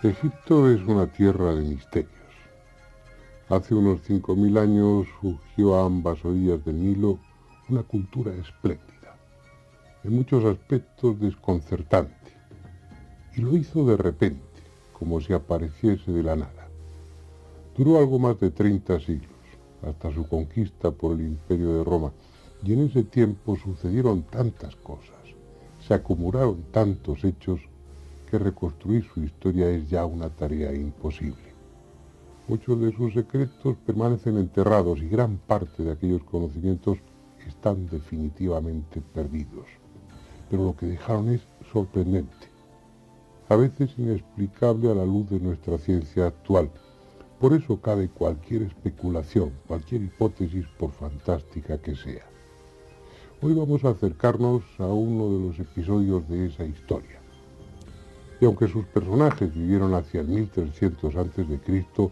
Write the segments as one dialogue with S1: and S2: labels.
S1: Egipto es una tierra de misterios. Hace unos 5000 años surgió a ambas orillas del Nilo una cultura espléndida, en muchos aspectos desconcertante, y lo hizo de repente, como si apareciese de la nada. Duró algo más de 30 siglos, hasta su conquista por el Imperio de Roma, y en ese tiempo sucedieron tantas cosas, se acumularon tantos hechos, que reconstruir su historia es ya una tarea imposible. Muchos de sus secretos permanecen enterrados y gran parte de aquellos conocimientos están definitivamente perdidos. Pero lo que dejaron es sorprendente, a veces inexplicable a la luz de nuestra ciencia actual. Por eso cabe cualquier especulación, cualquier hipótesis, por fantástica que sea. Hoy vamos a acercarnos a uno de los episodios de esa historia. Y aunque sus personajes vivieron hacia el 1300 a.C.,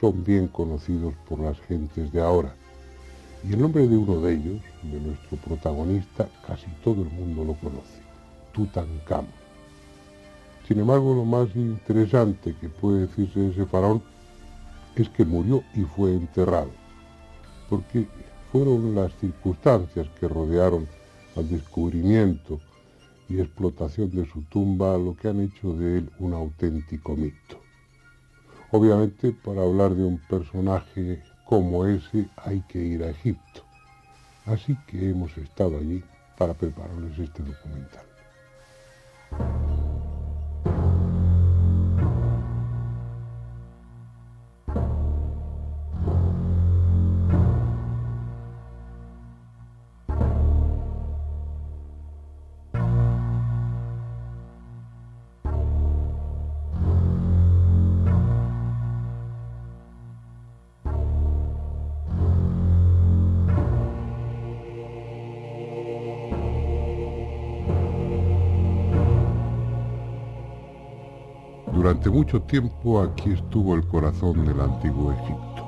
S1: son bien conocidos por las gentes de ahora. Y el nombre de uno de ellos, de nuestro protagonista, casi todo el mundo lo conoce: Tutankamón. Sin embargo, lo más interesante que puede decirse de ese faraón es que murió y fue enterrado, porque fueron las circunstancias que rodearon al descubrimiento y explotación de su tumba lo que han hecho de él un auténtico mito. Obviamente, para hablar de un personaje como ese hay que ir a Egipto, así que hemos estado allí para prepararles este documental. Durante mucho tiempo aquí estuvo el corazón del antiguo Egipto.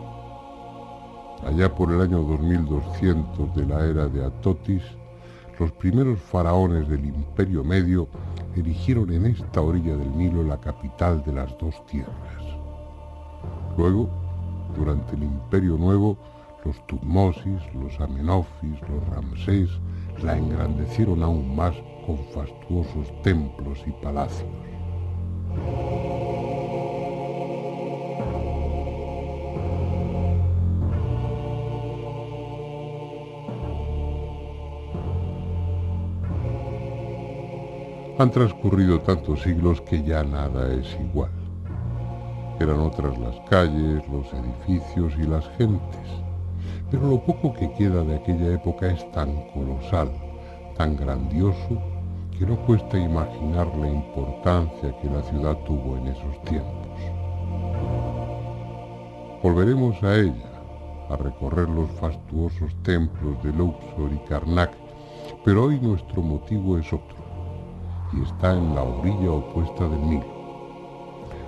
S1: Allá por el año 2200 de la era de Atotis, los primeros faraones del Imperio Medio erigieron en esta orilla del Nilo la capital de las dos tierras. Luego, durante el Imperio Nuevo, los Tutmosis, los Amenofis, los Ramsés la engrandecieron aún más con fastuosos templos y palacios. Han transcurrido tantos siglos que ya nada es igual. Eran otras las calles, los edificios y las gentes, pero lo poco que queda de aquella época es tan colosal, tan grandioso, que no cuesta imaginar la importancia que la ciudad tuvo en esos tiempos. Volveremos a ella, a recorrer los fastuosos templos de Luxor y Karnak, pero hoy nuestro motivo es otro, y está en la orilla opuesta del Nilo,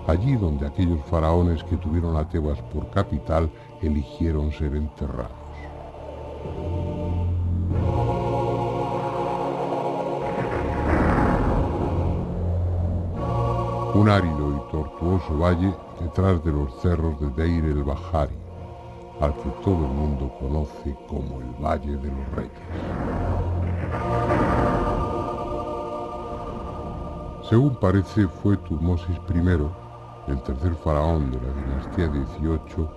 S1: allí donde aquellos faraones que tuvieron a Tebas por capital eligieron ser enterrados. Un árido y tortuoso valle detrás de los cerros de Deir el-Bahari, al que todo el mundo conoce como el Valle de los Reyes. Según parece, fue Tutmosis I, el tercer faraón de la dinastía 18,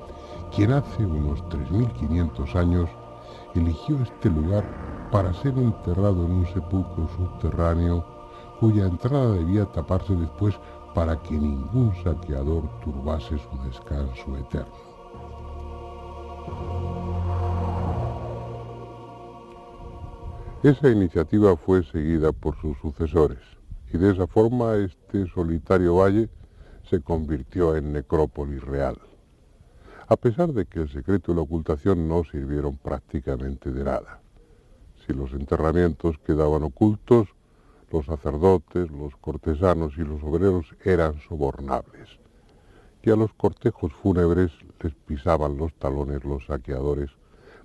S1: quien hace unos 3500 años eligió este lugar para ser enterrado en un sepulcro subterráneo cuya entrada debía taparse después para que ningún saqueador turbase su descanso eterno. Esa iniciativa fue seguida por sus sucesores, y de esa forma este solitario valle se convirtió en necrópolis real, a pesar de que el secreto y la ocultación no sirvieron prácticamente de nada. Si los enterramientos quedaban ocultos, los sacerdotes, los cortesanos y los obreros eran sobornables, y a los cortejos fúnebres les pisaban los talones los saqueadores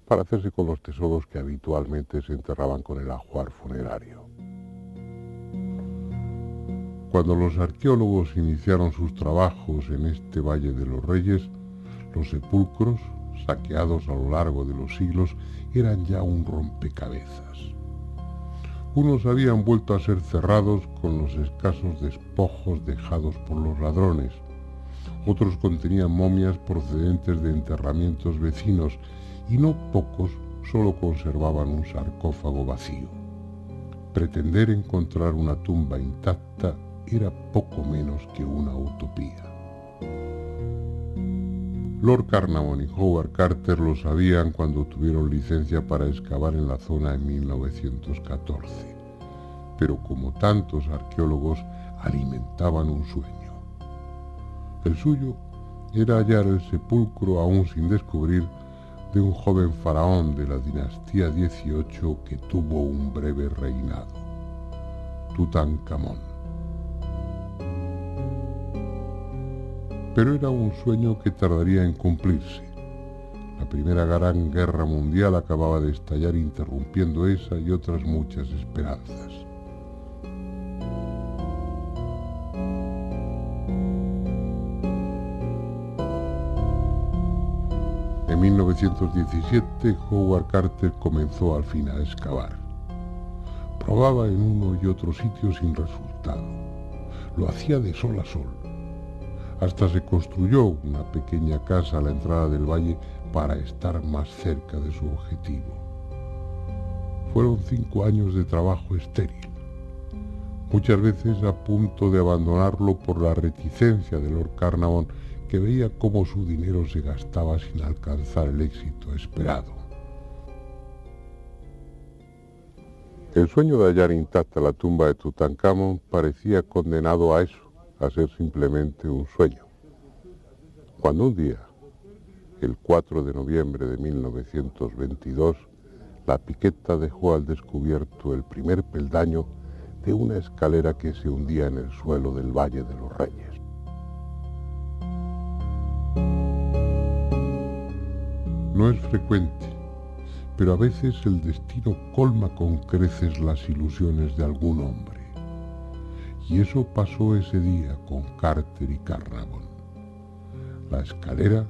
S1: para hacerse con los tesoros que habitualmente se enterraban con el ajuar funerario. Cuando los arqueólogos iniciaron sus trabajos en este Valle de los Reyes, los sepulcros, saqueados a lo largo de los siglos, eran ya un rompecabezas. Unos habían vuelto a ser cerrados con los escasos despojos dejados por los ladrones. Otros contenían momias procedentes de enterramientos vecinos y no pocos solo conservaban un sarcófago vacío. Pretender encontrar una tumba intacta era poco menos que una utopía. Lord Carnarvon y Howard Carter lo sabían cuando tuvieron licencia para excavar en la zona en 1914, pero como tantos arqueólogos alimentaban un sueño. El suyo era hallar el sepulcro aún sin descubrir de un joven faraón de la dinastía 18 que tuvo un breve reinado, Tutankamón. Pero era un sueño que tardaría en cumplirse. La Primera Gran Guerra Mundial acababa de estallar interrumpiendo esa y otras muchas esperanzas. En 1917, Howard Carter comenzó al fin a excavar. Probaba en uno y otro sitio sin resultado. Lo hacía de sol a sol. Hasta se construyó una pequeña casa a la entrada del valle para estar más cerca de su objetivo. Fueron 5 años de trabajo estéril, muchas veces a punto de abandonarlo por la reticencia de Lord Carnarvon, que veía cómo su dinero se gastaba sin alcanzar el éxito esperado. El sueño de hallar intacta la tumba de Tutankamón parecía condenado a eso, a ser simplemente un sueño. Cuando un día, el 4 de noviembre de 1922, la piqueta dejó al descubierto el primer peldaño de una escalera que se hundía en el suelo del Valle de los Reyes. No es frecuente, pero a veces el destino colma con creces las ilusiones de algún hombre. Y eso pasó ese día con Carter y Carnarvon. La escalera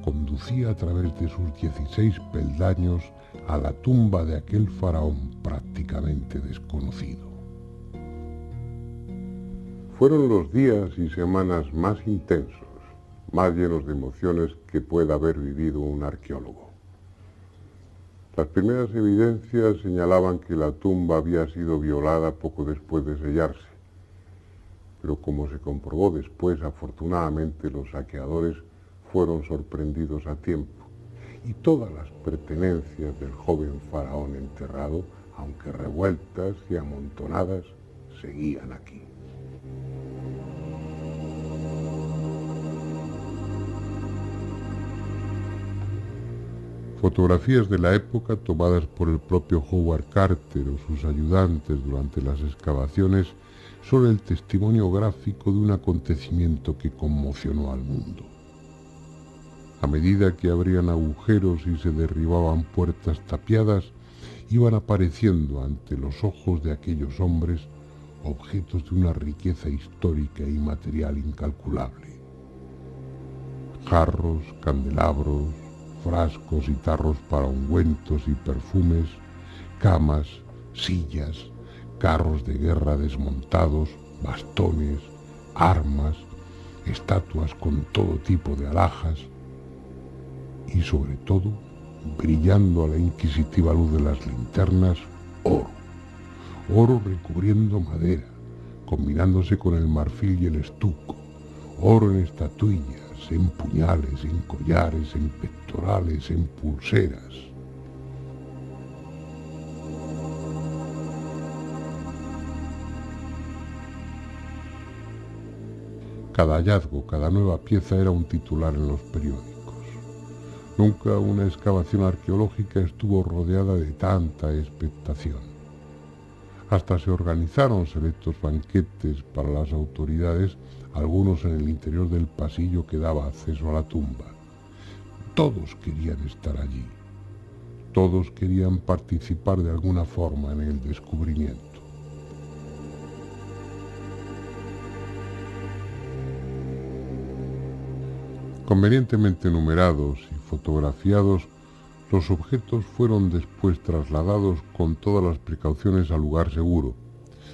S1: conducía a través de sus 16 peldaños a la tumba de aquel faraón prácticamente desconocido. Fueron los días y semanas más intensos, más llenos de emociones que pueda haber vivido un arqueólogo. Las primeras evidencias señalaban que la tumba había sido violada poco después de sellarse, pero como se comprobó después, afortunadamente los saqueadores fueron sorprendidos a tiempo y todas las pertenencias del joven faraón enterrado, aunque revueltas y amontonadas, seguían aquí. Fotografías de la época tomadas por el propio Howard Carter o sus ayudantes durante las excavaciones son el testimonio gráfico de un acontecimiento que conmocionó al mundo. A medida que abrían agujeros y se derribaban puertas tapiadas, iban apareciendo ante los ojos de aquellos hombres objetos de una riqueza histórica y material incalculable. Jarros, candelabros, frascos y tarros para ungüentos y perfumes, camas, sillas, carros de guerra desmontados, bastones, armas, estatuas con todo tipo de alhajas y sobre todo, brillando a la inquisitiva luz de las linternas, oro recubriendo madera, combinándose con el marfil y el estuco, oro en estatuillas, en puñales, en collares, en pectorales, en pulseras. Cada hallazgo, cada nueva pieza era un titular en los periódicos. Nunca una excavación arqueológica estuvo rodeada de tanta expectación. Hasta se organizaron selectos banquetes para las autoridades, algunos en el interior del pasillo que daba acceso a la tumba. Todos querían estar allí. Todos querían participar de alguna forma en el descubrimiento. Convenientemente numerados y fotografiados, los objetos fueron después trasladados con todas las precauciones al lugar seguro,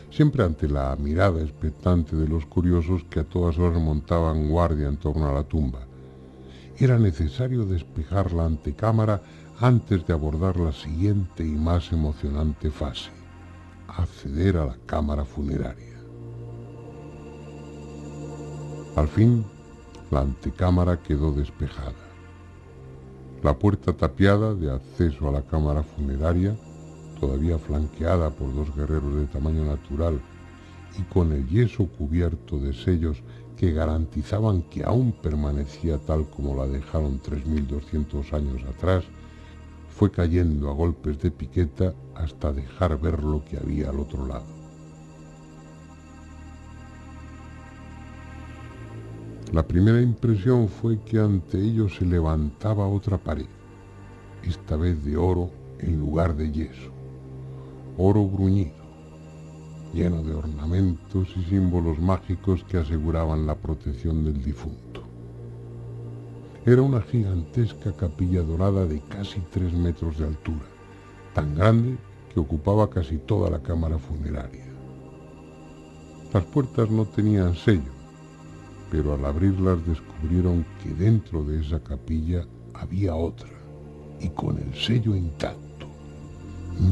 S1: siempre ante la mirada expectante de los curiosos que a todas horas montaban guardia en torno a la tumba. Era necesario despejar la antecámara antes de abordar la siguiente y más emocionante fase: acceder a la cámara funeraria. Al fin, la antecámara quedó despejada. La puerta tapiada de acceso a la cámara funeraria, todavía flanqueada por dos guerreros de tamaño natural y con el yeso cubierto de sellos que garantizaban que aún permanecía tal como la dejaron 3200 años atrás, fue cayendo a golpes de piqueta hasta dejar ver lo que había al otro lado. La primera impresión fue que ante ellos se levantaba otra pared, esta vez de oro en lugar de yeso, oro bruñido, lleno de ornamentos y símbolos mágicos que aseguraban la protección del difunto. Era una gigantesca capilla dorada de casi 3 metros de altura, tan grande que ocupaba casi toda la cámara funeraria. Las puertas no tenían sello, pero al abrirlas descubrieron que dentro de esa capilla había otra, y con el sello intacto.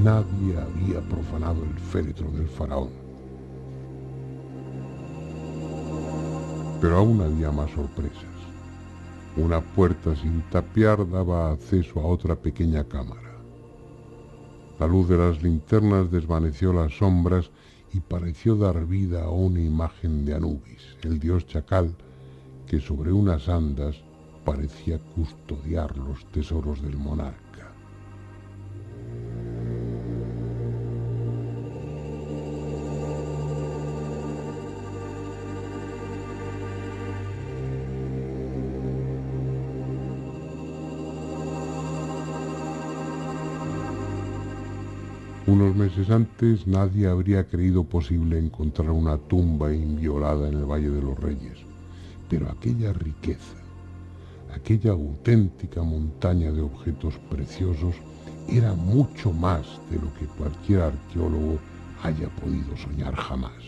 S1: Nadie había profanado el féretro del faraón. Pero aún había más sorpresas. Una puerta sin tapiar daba acceso a otra pequeña cámara. La luz de las linternas desvaneció las sombras y pareció dar vida a una imagen de Anubis, el dios chacal, que sobre unas andas parecía custodiar los tesoros del monarca. Unos meses antes nadie habría creído posible encontrar una tumba inviolada en el Valle de los Reyes, pero aquella riqueza, aquella auténtica montaña de objetos preciosos era mucho más de lo que cualquier arqueólogo haya podido soñar jamás.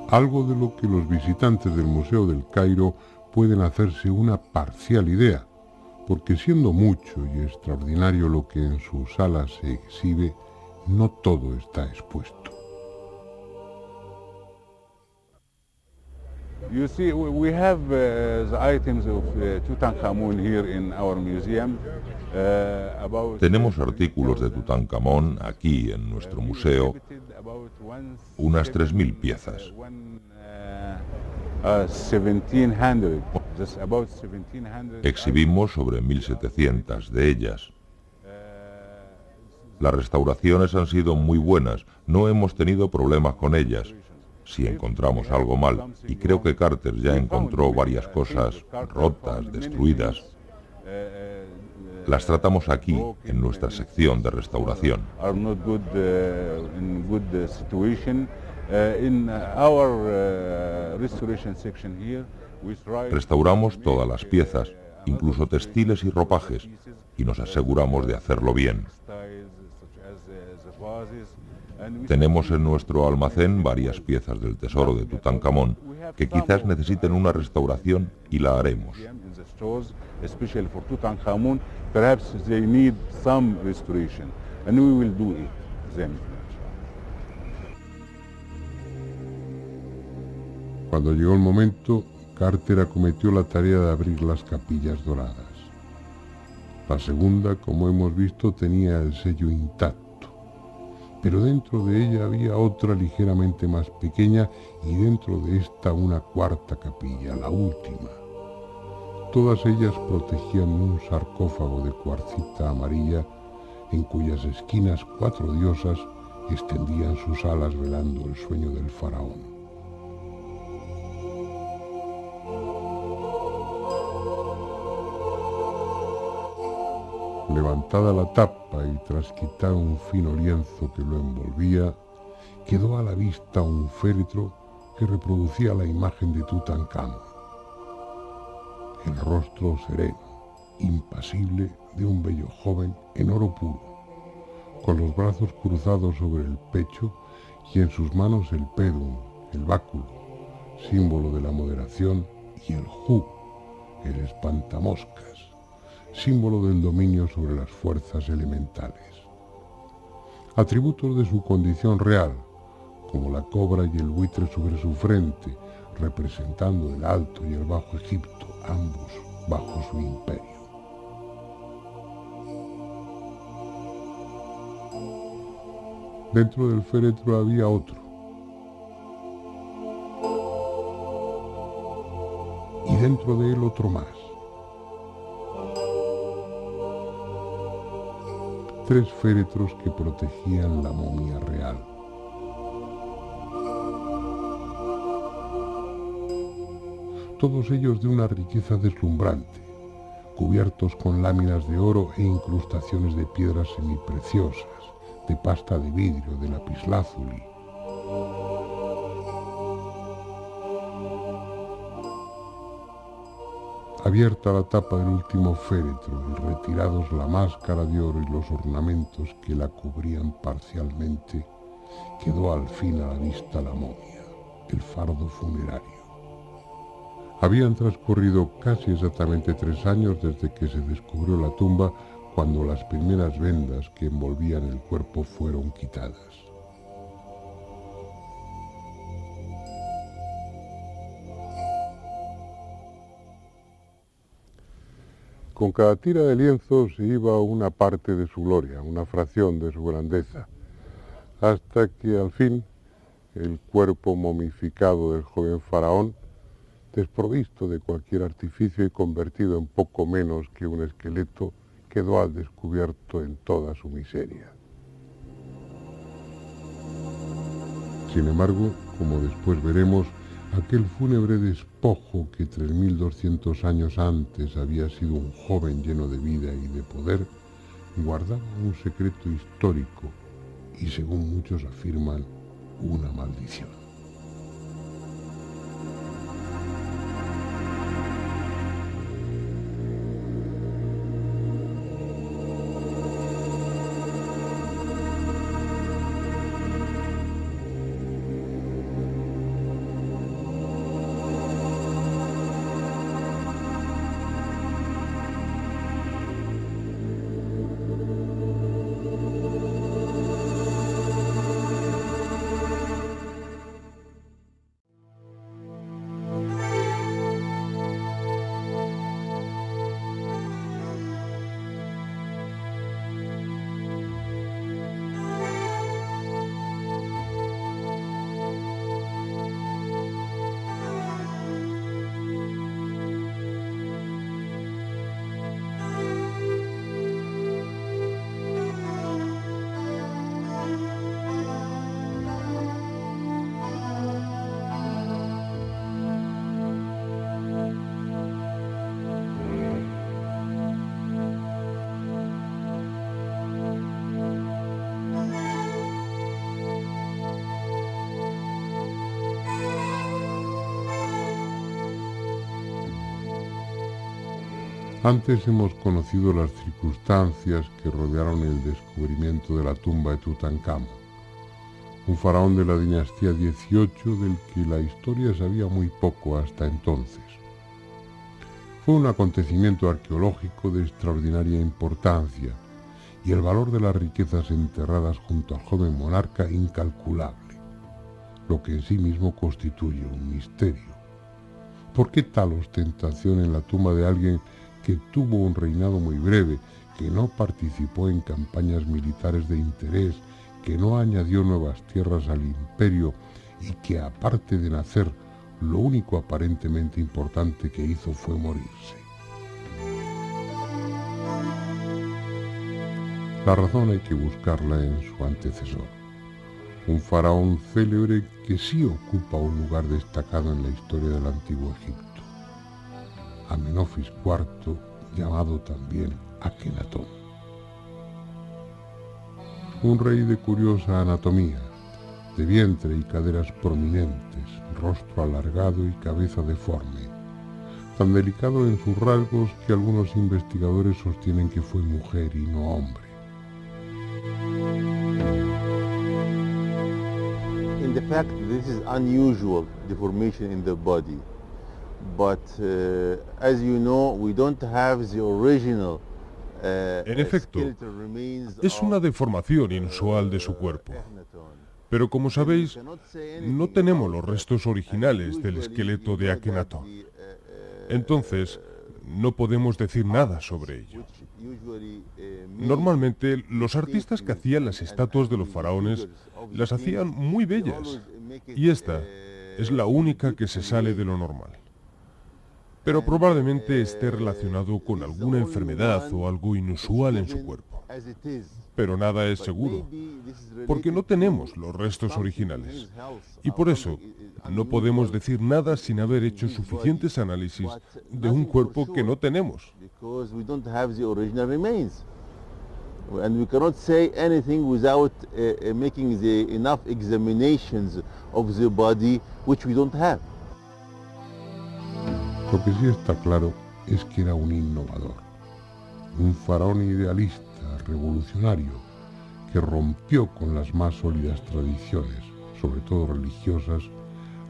S1: Algo de lo que los visitantes del Museo del Cairo pueden hacerse una parcial idea, porque siendo mucho y extraordinario lo que en sus salas se exhibe, no todo está expuesto.
S2: You see, we have the items of Tutankhamun here in our museum.
S3: Tenemos artículos de Tutankamón aquí en nuestro museo, unas 3.000 piezas. Exhibimos sobre 1.700 de ellas. Las restauraciones han sido muy buenas, no hemos tenido problemas con ellas. Si encontramos algo mal, y creo que Carter ya encontró varias cosas rotas, destruidas, las tratamos aquí, en nuestra sección de restauración. Restauramos todas las piezas, incluso textiles y ropajes, y nos aseguramos de hacerlo bien. Tenemos en nuestro almacén varias piezas del tesoro de Tutankamón que quizás necesiten una restauración y la haremos.
S1: Cuando llegó el momento, Carter acometió la tarea de abrir las capillas doradas. La segunda, como hemos visto, tenía el sello intacto, pero dentro de ella había otra ligeramente más pequeña y dentro de esta una cuarta capilla, la última. Todas ellas protegían un sarcófago de cuarcita amarilla en cuyas esquinas 4 diosas extendían sus alas velando el sueño del faraón. Levantada la tapa y tras quitar un fino lienzo que lo envolvía, quedó a la vista un féretro que reproducía la imagen de Tutankamón. El rostro sereno, impasible de un bello joven en oro puro, con los brazos cruzados sobre el pecho y en sus manos el pedum, el báculo, símbolo de la moderación, y el hu, el espantamoscas, símbolo del dominio sobre las fuerzas elementales. Atributos de su condición real, como la cobra y el buitre sobre su frente, representando el Alto y el Bajo Egipto, ambos bajo su imperio. Dentro del féretro había otro, y dentro de él otro más. 3 féretros que protegían la momia real. Todos ellos de una riqueza deslumbrante, cubiertos con láminas de oro e incrustaciones de piedras semipreciosas, de pasta de vidrio, de lapislázuli. Abierta la tapa del último féretro y retirados la máscara de oro y los ornamentos que la cubrían parcialmente, quedó al fin a la vista la momia, el fardo funerario. Habían transcurrido casi exactamente 3 años desde que se descubrió la tumba, cuando las primeras vendas que envolvían el cuerpo fueron quitadas. Con cada tira de lienzo se iba una parte de su gloria, una fracción de su grandeza, hasta que al fin el cuerpo momificado del joven faraón, desprovisto de cualquier artificio y convertido en poco menos que un esqueleto, quedó al descubierto en toda su miseria. Sin embargo, como después veremos, aquel fúnebre despojo que 3200 años antes había sido un joven lleno de vida y de poder, guardaba un secreto histórico y, según muchos afirman, una maldición. Antes hemos conocido las circunstancias que rodearon el descubrimiento de la tumba de Tutankamón, un faraón de la dinastía XVIII del que la historia sabía muy poco hasta entonces. Fue un acontecimiento arqueológico de extraordinaria importancia y el valor de las riquezas enterradas junto al joven monarca incalculable, lo que en sí mismo constituye un misterio. ¿Por qué tal ostentación en la tumba de alguien que tuvo un reinado muy breve, que no participó en campañas militares de interés, que no añadió nuevas tierras al imperio y que, aparte de nacer, lo único aparentemente importante que hizo fue morirse? La razón hay que buscarla en su antecesor, un faraón célebre que sí ocupa un lugar destacado en la historia del Antiguo Egipto, Amenofis IV, llamado también Akenatón. Un rey de curiosa anatomía, de vientre y caderas prominentes, rostro alargado y cabeza deforme, tan delicado en sus rasgos que algunos investigadores sostienen que fue mujer y no hombre.
S4: In the fact, this is unusual deformation in the body, but as you know, we don't have the original
S5: En efecto,
S4: skeletal remains
S5: es una
S4: of,
S5: deformación inusual de su cuerpo.
S4: Akhenaton.
S5: Pero como sabéis,
S4: Cannot say
S5: no
S4: anything
S5: tenemos
S4: about
S5: los
S4: that.
S5: restos originales
S4: And
S5: del
S4: usually
S5: esqueleto
S4: you
S5: de
S4: know that
S5: Akenatón.
S4: the,
S5: Entonces, no podemos decir nada sobre ello.
S4: which usually, means
S5: Normalmente, los artistas que
S4: statements
S5: hacían las
S4: and
S5: estatuas de los
S4: actually
S5: faraones
S4: figures of
S5: las
S4: the
S5: hacían
S4: kings,
S5: muy
S4: they
S5: bellas,
S4: always make it,
S5: y esta es la única que se sale de lo normal. Pero probablemente esté relacionado con alguna enfermedad o algo inusual en su cuerpo.
S4: as it is.
S5: Pero nada es
S4: But
S5: seguro,
S4: maybe this is
S5: porque no
S4: related
S5: tenemos
S4: to
S5: los restos
S4: something in
S5: originales.
S4: his health
S5: Y
S4: or
S5: por eso,
S4: something
S5: no
S4: unusual
S5: podemos decir nada sin haber
S4: in
S5: hecho
S4: his
S5: suficientes
S4: body,
S5: análisis
S4: but
S5: de un
S4: nothing
S5: cuerpo
S4: for
S5: que no
S4: sure,
S5: tenemos.
S4: because we don't have the original remains. And we cannot say anything without making the enough examinations of the body, which we don't have.
S1: Lo que sí está claro es que era un innovador, un faraón idealista, revolucionario, que rompió con las más sólidas tradiciones, sobre todo religiosas,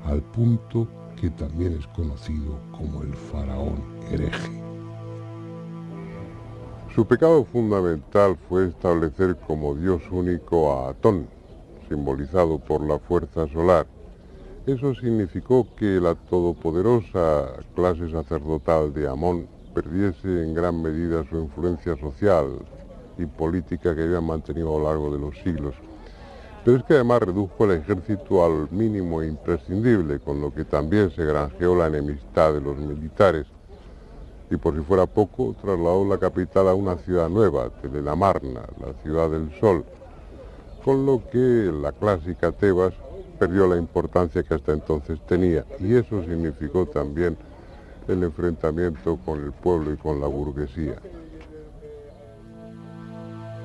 S1: al punto que también es conocido como el faraón hereje. Su pecado fundamental fue establecer como dios único a Atón, simbolizado por la fuerza solar. Eso significó que la todopoderosa clase sacerdotal de Amón perdiese en gran medida su influencia social y política que habían mantenido a lo largo de los siglos. Pero es que además redujo el ejército al mínimo imprescindible, con lo que también se granjeó la enemistad de los militares. Y por si fuera poco, trasladó la capital a una ciudad nueva, Telelamarna, la ciudad del sol, con lo que la clásica Tebas perdió la importancia que hasta entonces tenía, y eso significó también el enfrentamiento con el pueblo y con la burguesía.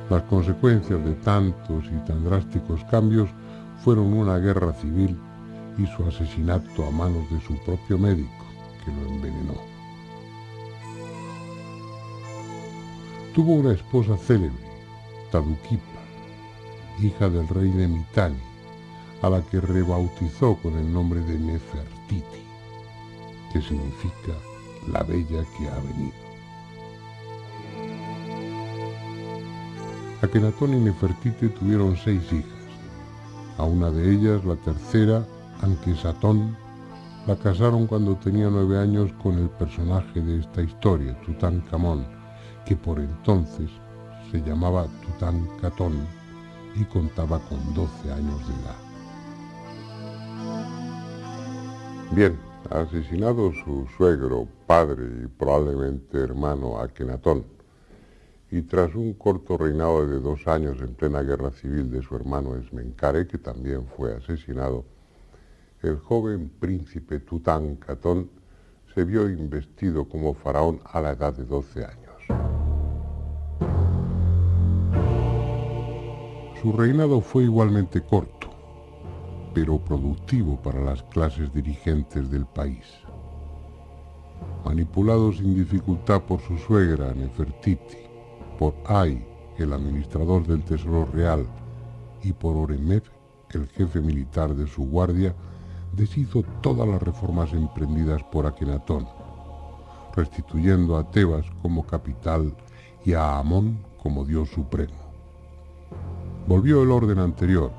S1: Las consecuencias de tantos y tan drásticos cambios fueron una guerra civil y su asesinato a manos de su propio médico, que lo envenenó. Tuvo una esposa célebre, Taduquipa, hija del rey de Mitanni, a la que rebautizó con el nombre de Nefertiti, que significa la bella que ha venido. Akenatón y Nefertiti tuvieron 6 hijas. A una de ellas, la tercera, Ankesatón, la casaron cuando tenía 9 años con el personaje de esta historia, Tutankamón, que por entonces se llamaba Tutankaton y contaba con 12 años de edad. Bien, asesinado su suegro, padre y probablemente hermano Akenatón, y tras un corto reinado de 2 años en plena guerra civil de su hermano Esmenkare, que también fue asesinado, el joven príncipe Tutankaton se vio investido como faraón a la edad de 12 años. Su reinado fue igualmente corto, pero productivo para las clases dirigentes del país. Manipulado sin dificultad por su suegra Nefertiti, por Ay, el administrador del Tesoro Real, y por Oremep, el jefe militar de su guardia, deshizo todas las reformas emprendidas por Akenatón, restituyendo a Tebas como capital y a Amón como dios supremo. Volvió el orden anterior.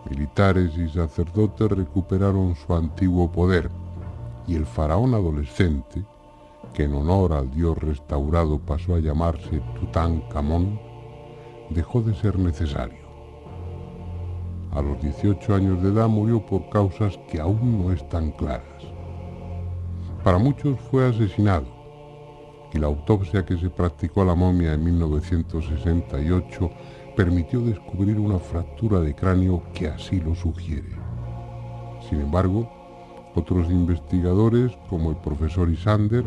S1: Militares y sacerdotes recuperaron su antiguo poder, y el faraón adolescente, que en honor al dios restaurado pasó a llamarse Tutankamón, dejó de ser necesario. A los 18 años de edad murió por causas que aún no están claras. Para muchos fue asesinado, y la autopsia que se practicó a la momia en 1968 permitió descubrir una fractura de cráneo que así lo sugiere. Sin embargo, otros investigadores, como el profesor Isander,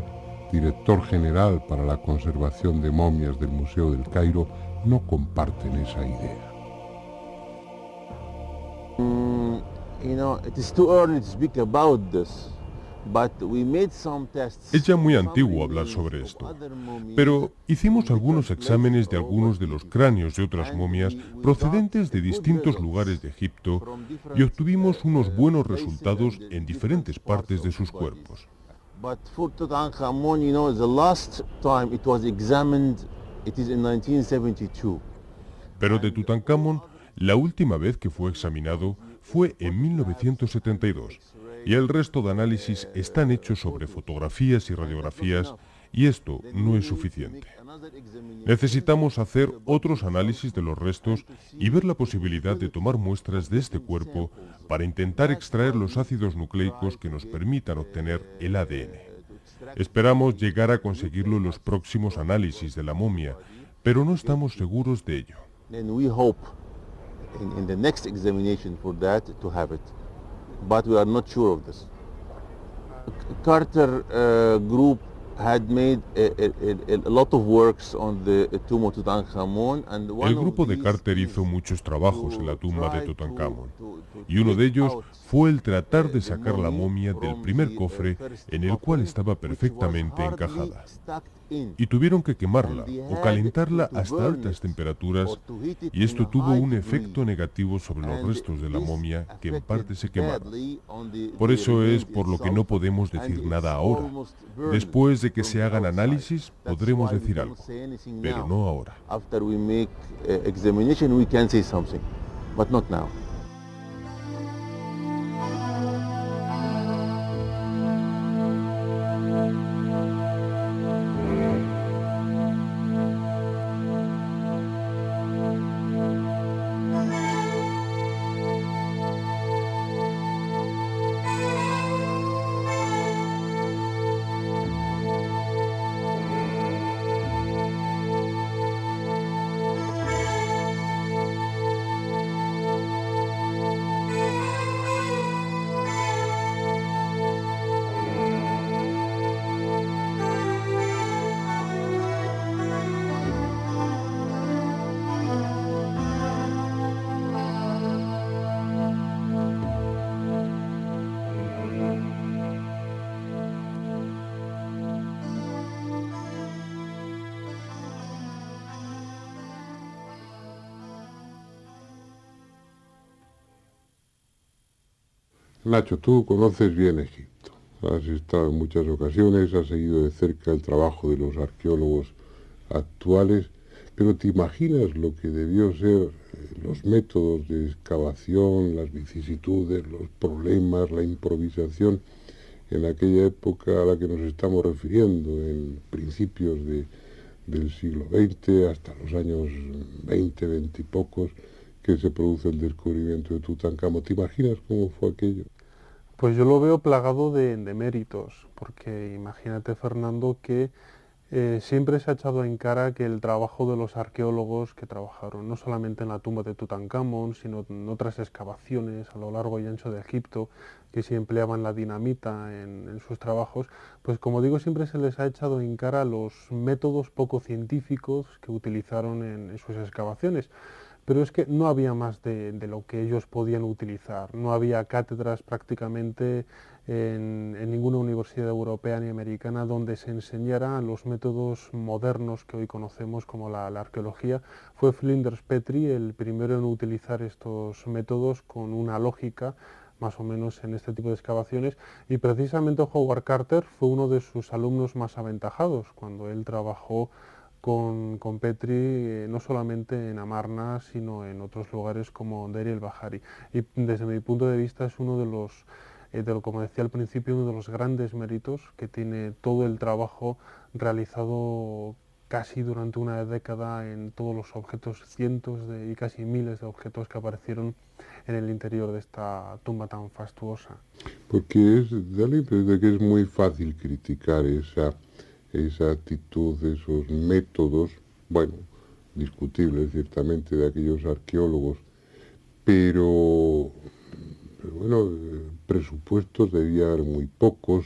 S1: director general para la conservación de momias del Museo del Cairo, no comparten esa idea.
S4: You know, it is too early to speak about this, but we made some tests.
S5: Es ya muy
S4: some
S5: antiguo hablar
S4: remains
S5: sobre
S4: of
S5: esto,
S4: other mummies
S5: pero hicimos
S4: in
S5: algunos
S4: different
S5: exámenes de
S4: places of
S5: algunos de
S4: West
S5: los
S4: Egypt.
S5: cráneos de otras
S4: And
S5: momias
S4: we
S5: procedentes de
S4: got good
S5: distintos
S4: results
S5: lugares de Egipto
S4: from different,
S5: y obtuvimos unos buenos
S4: places
S5: resultados
S4: and
S5: en
S4: different
S5: diferentes
S4: parts
S5: partes de
S4: of
S5: sus
S4: the bodies.
S5: cuerpos.
S4: But for Tutankhamun, you know, the last time it was examined, it is in 1972.
S5: Pero de Tutankamón, la última vez que fue examinado fue en 1972, y el resto de análisis están hechos sobre fotografías y radiografías, y esto no es suficiente. Necesitamos hacer otros análisis de los restos y ver la posibilidad de tomar muestras de este cuerpo para intentar extraer los ácidos nucleicos que nos permitan obtener el ADN. Esperamos llegar a conseguirlo en los próximos análisis de la momia, pero no estamos seguros de ello.
S4: And we hope in the next examination for that to have it, but we are not sure of this. Carter group had made a lot of works on the tomb of Tutankhamun, and one
S5: El grupo
S4: of
S5: de
S4: these
S5: Carter
S4: is
S5: hizo muchos trabajos en la tumba de
S4: try
S5: Tutankamón,
S4: to
S5: y uno de ellos
S4: out
S5: fue el tratar de
S4: the
S5: sacar la
S4: mummy
S5: momia del
S4: from
S5: primer
S4: the,
S5: cofre
S4: first
S5: en el cual
S4: coffin,
S5: estaba
S4: which was
S5: perfectamente
S4: hardly
S5: encajada,
S4: stuck in.
S5: y tuvieron que quemarla
S4: And they
S5: o
S4: had
S5: calentarla
S4: to
S5: hasta
S4: burn
S5: altas
S4: it
S5: temperaturas,
S4: or to heat it
S5: y esto
S4: in a
S5: tuvo
S4: high
S5: un
S4: degree.
S5: efecto negativo sobre los
S4: And
S5: restos de la
S4: this
S5: momia que en parte se
S4: affected
S5: quemaron.
S4: badly on the
S5: Por eso es
S4: remains
S5: por lo que
S4: itself,
S5: no podemos
S4: and
S5: decir
S4: it's
S5: nada ahora.
S4: almost burned
S5: Después de que
S4: from
S5: se
S4: the
S5: hagan
S4: outside.
S5: análisis,
S4: That's
S5: podremos
S4: why we
S5: decir
S4: cannot
S5: algo,
S4: say anything
S5: pero
S4: now.
S5: no ahora.
S4: After we make examination, we can say something, but not now.
S1: Nacho, tú conoces bien Egipto. Has estado en muchas ocasiones, has seguido de cerca el trabajo de los arqueólogos actuales, pero ¿te imaginas lo que debió ser los métodos de excavación, las vicisitudes, los problemas, la improvisación en aquella época a la que nos estamos refiriendo, en principios del siglo XX hasta los años 20, 20 y pocos, que se produce el descubrimiento de Tutankamón? ¿Te imaginas cómo fue aquello?
S6: Pues yo lo veo plagado de méritos, porque imagínate, Fernando, que siempre se ha echado en cara que el trabajo de los arqueólogos que trabajaron no solamente en la tumba de Tutankamón, sino en otras excavaciones a lo largo y ancho de Egipto, que se empleaban la dinamita en sus trabajos, pues como digo, siempre se les ha echado en cara los métodos poco científicos que utilizaron en sus excavaciones. Pero es que no había más de lo que ellos podían utilizar. No había cátedras prácticamente en ninguna universidad europea ni americana donde se enseñara los métodos modernos que hoy conocemos como la arqueología. Fue Flinders Petrie el primero en utilizar estos métodos con una lógica más o menos en este tipo de excavaciones, y precisamente Howard Carter fue uno de sus alumnos más aventajados cuando él trabajó con Petrie, no solamente en Amarna, sino en otros lugares como Deir el-Bahari. Y desde mi punto de vista es uno de los, como decía al principio, uno de los grandes méritos que tiene todo el trabajo realizado casi durante una década en todos los objetos, cientos y casi miles de objetos que aparecieron en el interior de esta tumba tan fastuosa.
S1: Porque da la impresión de que es muy fácil criticar esa actitud, esos métodos, bueno, discutibles ciertamente de aquellos arqueólogos, pero bueno, presupuestos debía haber muy pocos,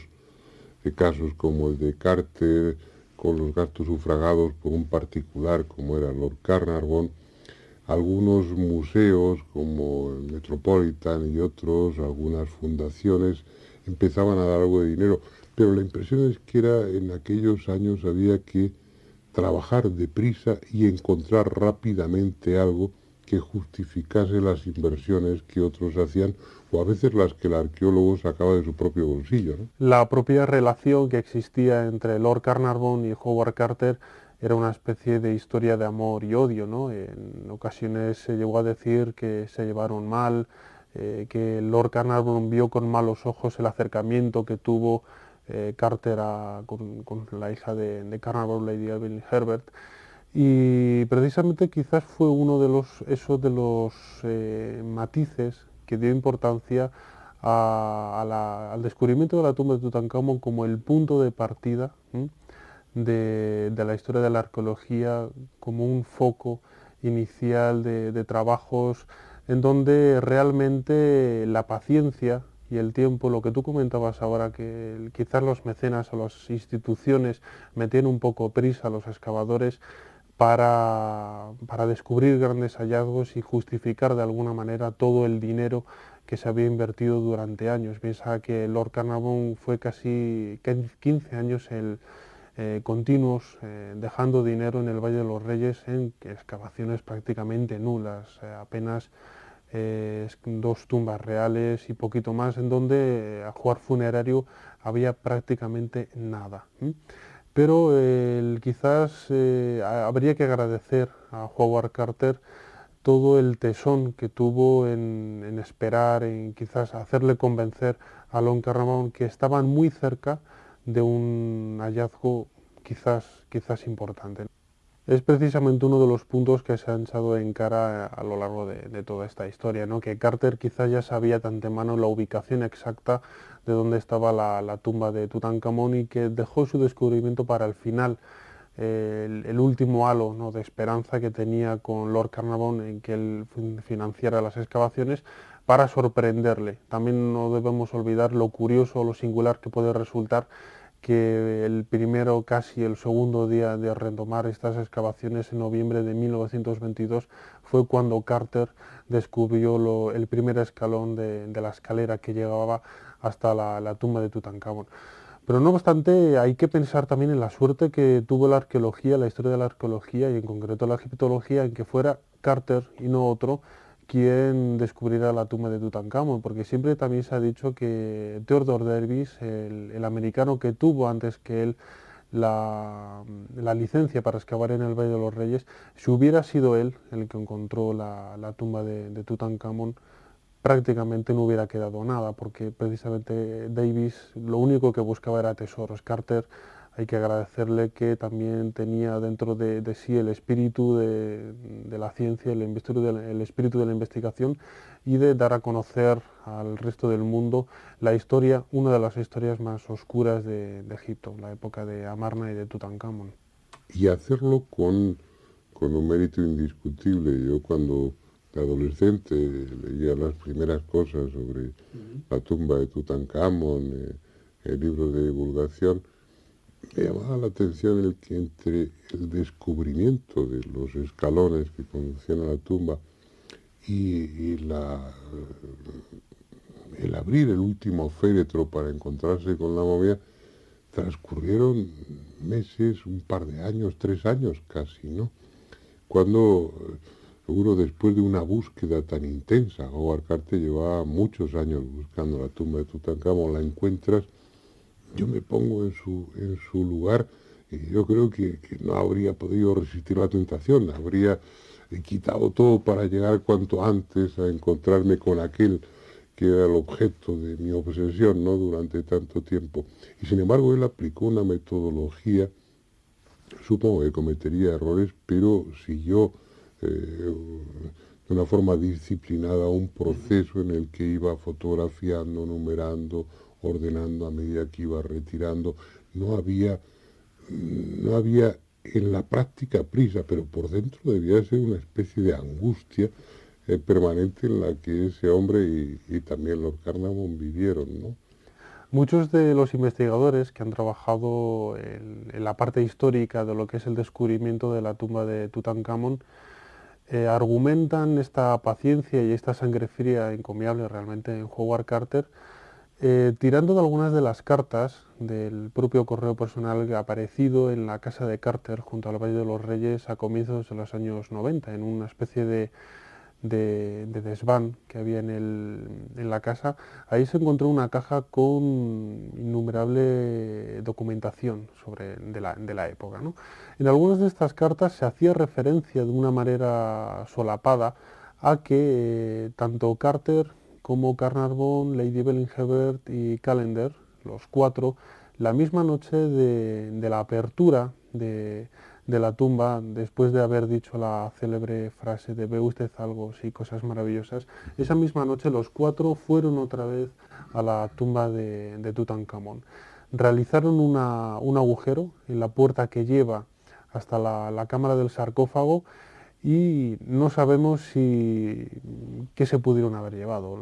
S1: de casos como el de Carter, con los gastos sufragados por un particular como era Lord Carnarvon. algunos museos como el Metropolitan y otros, algunas fundaciones, empezaban a dar algo de dinero, pero la impresión es que era en aquellos años había que trabajar deprisa y encontrar rápidamente algo que justificase las inversiones que otros hacían o a veces las que el arqueólogo sacaba de su propio bolsillo, ¿no?
S6: La propia relación que existía entre Lord Carnarvon y Howard Carter era una especie de historia de amor y odio, ¿no? En ocasiones se llegó a decir que se llevaron mal, que Lord Carnarvon vio con malos ojos el acercamiento que tuvo Carter con la hija de Carnarvon, Lady Evelyn Herbert, y precisamente quizás fue uno de los matices que dio importancia al descubrimiento de la tumba de Tutankamón como el punto de partida de la historia de la arqueología, como un foco inicial de trabajos en donde realmente la paciencia y el tiempo, lo que tú comentabas ahora, que quizás los mecenas o las instituciones metían un poco prisa a los excavadores para descubrir grandes hallazgos y justificar de alguna manera todo el dinero que se había invertido durante años. Piensa que Lord Carnarvon fue casi 15 años continuos dejando dinero en el Valle de los Reyes en excavaciones prácticamente nulas, apenas 2 tumbas reales y poquito más, en donde a jugar funerario había prácticamente nada. Pero quizás habría que agradecer a Howard Carter todo el tesón que tuvo en esperar, en quizás hacerle convencer a Lord Carnarvon que estaban muy cerca de un hallazgo quizás importante. Es precisamente uno de los puntos que se han echado en cara a lo largo de toda esta historia, ¿no? Que Carter quizás ya sabía de antemano la ubicación exacta de dónde estaba la tumba de Tutankamón y que dejó su descubrimiento para el final, el último halo, ¿no?, de esperanza que tenía con Lord Carnarvon en que él financiara las excavaciones para sorprenderle. También no debemos olvidar lo curioso o lo singular que puede resultar que el primero, casi el segundo día de retomar estas excavaciones en noviembre de 1922 fue cuando Carter descubrió el primer escalón de la escalera que llegaba hasta la tumba de Tutankamón. Pero no obstante, hay que pensar también en la suerte que tuvo la arqueología, la historia de la arqueología y en concreto la egiptología, en que fuera Carter y no otro quien descubriera la tumba de Tutankamón, porque siempre también se ha dicho que Theodore Davis, el americano que tuvo antes que él la licencia para excavar en el Valle de los Reyes, si hubiera sido él el que encontró la tumba de Tutankamón, prácticamente no hubiera quedado nada, porque precisamente Davis lo único que buscaba era tesoros. Carter, hay que agradecerle que también tenía dentro de sí el espíritu de la ciencia, el espíritu de la investigación y de dar a conocer al resto del mundo la historia, una de las historias más oscuras de Egipto, la época de Amarna y de Tutankamón.
S1: Y hacerlo con un mérito indiscutible. Yo cuando de adolescente leía las primeras cosas sobre la tumba de Tutankamón, el libro de divulgación, me llamaba la atención el que entre el descubrimiento de los escalones que conducían a la tumba y el abrir el último féretro para encontrarse con la momia, transcurrieron meses, un par de años, 3 años casi, ¿no? Cuando, seguro después de una búsqueda tan intensa, Howard Carter llevaba muchos años buscando la tumba de Tutankamón, la encuentras, yo me pongo en su lugar y yo creo que no habría podido resistir la tentación, habría quitado todo para llegar cuanto antes a encontrarme con aquel que era el objeto de mi obsesión, ¿no?, durante tanto tiempo. Y sin embargo él aplicó una metodología, supongo que cometería errores, pero siguió de una forma disciplinada un proceso en el que iba fotografiando, numerando, ordenando a medida que iba retirando. No había en la práctica prisa, pero por dentro debía ser una especie de angustia permanente en la que ese hombre y también Lord Carnarvon vivieron, ¿no?
S6: Muchos de los investigadores que han trabajado en la parte histórica de lo que es el descubrimiento de la tumba de Tutankamón argumentan esta paciencia y esta sangre fría encomiable realmente en Howard Carter, tirando de algunas de las cartas del propio correo personal que ha aparecido en la casa de Carter junto al Valle de los Reyes a comienzos de los años 90, en una especie de desván que había en la casa. Ahí se encontró una caja con innumerable documentación de la época, ¿no? En algunas de estas cartas se hacía referencia de una manera solapada a que tanto Carter como Carnarvon, Lady Evelyn Hebert y Callender, los cuatro, la misma noche de la apertura de la tumba, después de haber dicho la célebre frase de "ve usted algo, sí, cosas maravillosas", esa misma noche los cuatro fueron otra vez a la tumba de Tutankamón. Realizaron un agujero en la puerta que lleva hasta la cámara del sarcófago y no sabemos qué se pudieron haber llevado.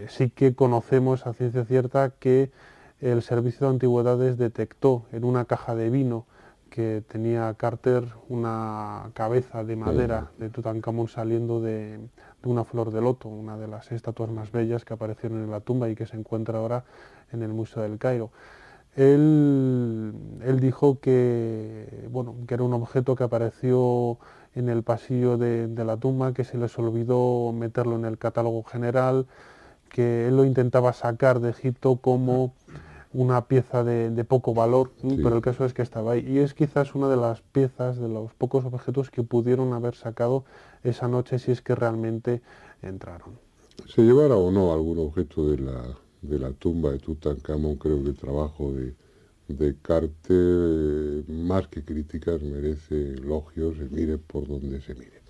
S6: Sí que conocemos a ciencia cierta que el Servicio de Antigüedades detectó en una caja de vino que tenía Carter una cabeza de madera de Tutankamón saliendo de una flor de loto, una de las estatuas más bellas que aparecieron en la tumba y que se encuentra ahora en el Museo del Cairo. Él dijo que era un objeto que apareció en el pasillo de la tumba, que se les olvidó meterlo en el catálogo general, que él lo intentaba sacar de Egipto como una pieza de poco valor, sí, pero el caso es que estaba ahí. Y es quizás una de las piezas, de los pocos objetos que pudieron haber sacado esa noche si es que realmente entraron.
S1: Se llevara o no algún objeto de la tumba de Tutankamón, creo que el trabajo de Carter, más que críticas, merece elogios, se mire por donde se mire.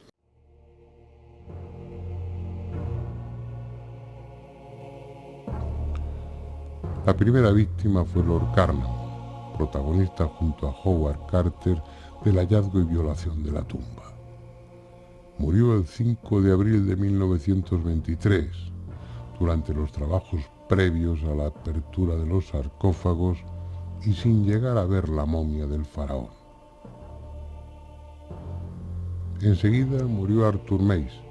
S1: La primera víctima fue Lord Carnarvon, protagonista junto a Howard Carter del hallazgo y violación de la tumba. Murió el 5 de abril de 1923, durante los trabajos previos a la apertura de los sarcófagos y sin llegar a ver la momia del faraón. Enseguida murió Arthur Mace,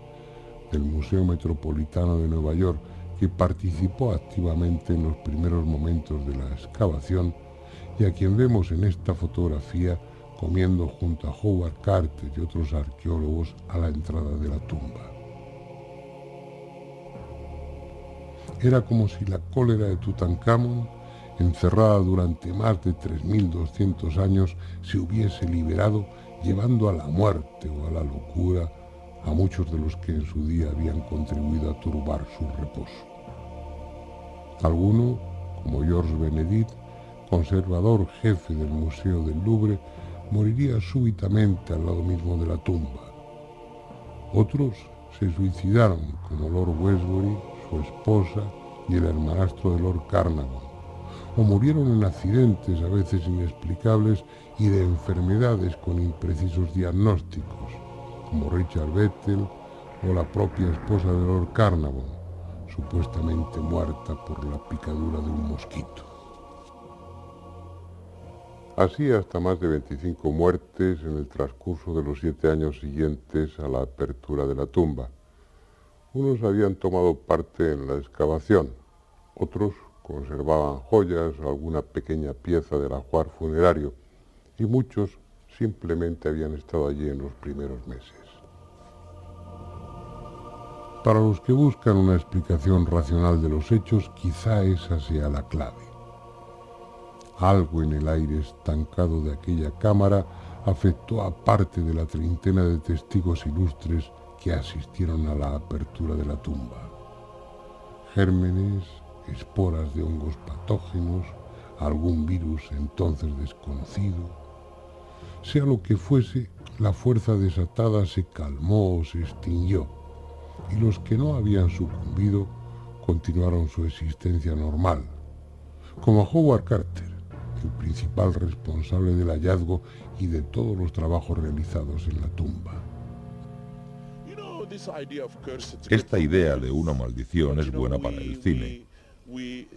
S1: del Museo Metropolitano de Nueva York, que participó activamente en los primeros momentos de la excavación y a quien vemos en esta fotografía comiendo junto a Howard Carter y otros arqueólogos a la entrada de la tumba. Era como si la cólera de Tutankamón, encerrada durante más de 3.200 años, se hubiese liberado, llevando a la muerte o a la locura a muchos de los que en su día habían contribuido a turbar su reposo. Alguno, como Georges Benedit, conservador jefe del Museo del Louvre, moriría súbitamente al lado mismo de la tumba. Otros se suicidaron, como Lord Westbury, su esposa y el hermanastro de Lord Carnarvon, o murieron en accidentes a veces inexplicables y de enfermedades con imprecisos diagnósticos, como Richard Bethel o la propia esposa de Lord Carnarvon, supuestamente muerta por la picadura de un mosquito. Así hasta más de 25 muertes en el transcurso de los 7 años siguientes a la apertura de la tumba. Unos habían tomado parte en la excavación, otros conservaban joyas o alguna pequeña pieza del ajuar funerario, y muchos simplemente habían estado allí en los primeros meses. Para los que buscan una explicación racional de los hechos, quizá esa sea la clave. Algo en el aire estancado de aquella cámara afectó a parte de la treintena de testigos ilustres que asistieron a la apertura de la tumba. Gérmenes, esporas de hongos patógenos, algún virus entonces desconocido. Sea lo que fuese, la fuerza desatada se calmó o se extinguió, y los que no habían sucumbido continuaron su existencia normal, como Howard Carter, el principal responsable del hallazgo y de todos los trabajos realizados en la tumba.
S3: Esta idea de una maldición es buena para el cine,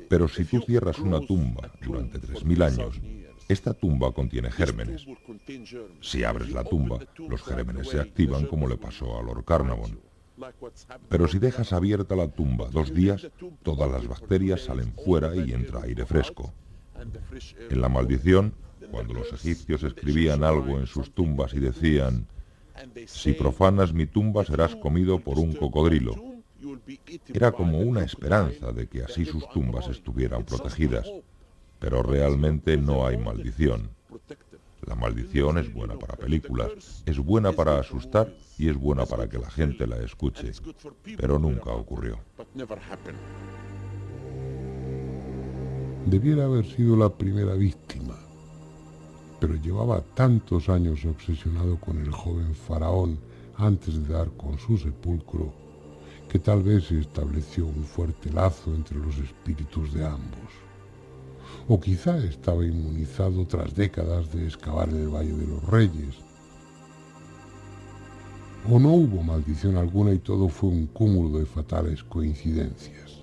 S3: pero si tú cierras una tumba durante 3000 años Esta tumba contiene gérmenes. Si abres la tumba, los gérmenes se activan como le pasó a Lord Carnarvon. Pero si dejas abierta la tumba 2 días, todas las bacterias salen fuera y entra aire fresco. En la maldición, cuando los egipcios escribían algo en sus tumbas y decían: si profanas mi tumba serás comido por un cocodrilo, era como una esperanza de que así sus tumbas estuvieran protegidas. Pero realmente no hay maldición. La maldición es buena para películas, es buena para asustar y es buena para que la gente la escuche, pero nunca ocurrió.
S1: Debiera haber sido la primera víctima, pero llevaba tantos años obsesionado con el joven faraón antes de dar con su sepulcro, que tal vez se estableció un fuerte lazo entre los espíritus de ambos. O quizá estaba inmunizado tras décadas de excavar en el Valle de los Reyes. O no hubo maldición alguna y todo fue un cúmulo de fatales coincidencias.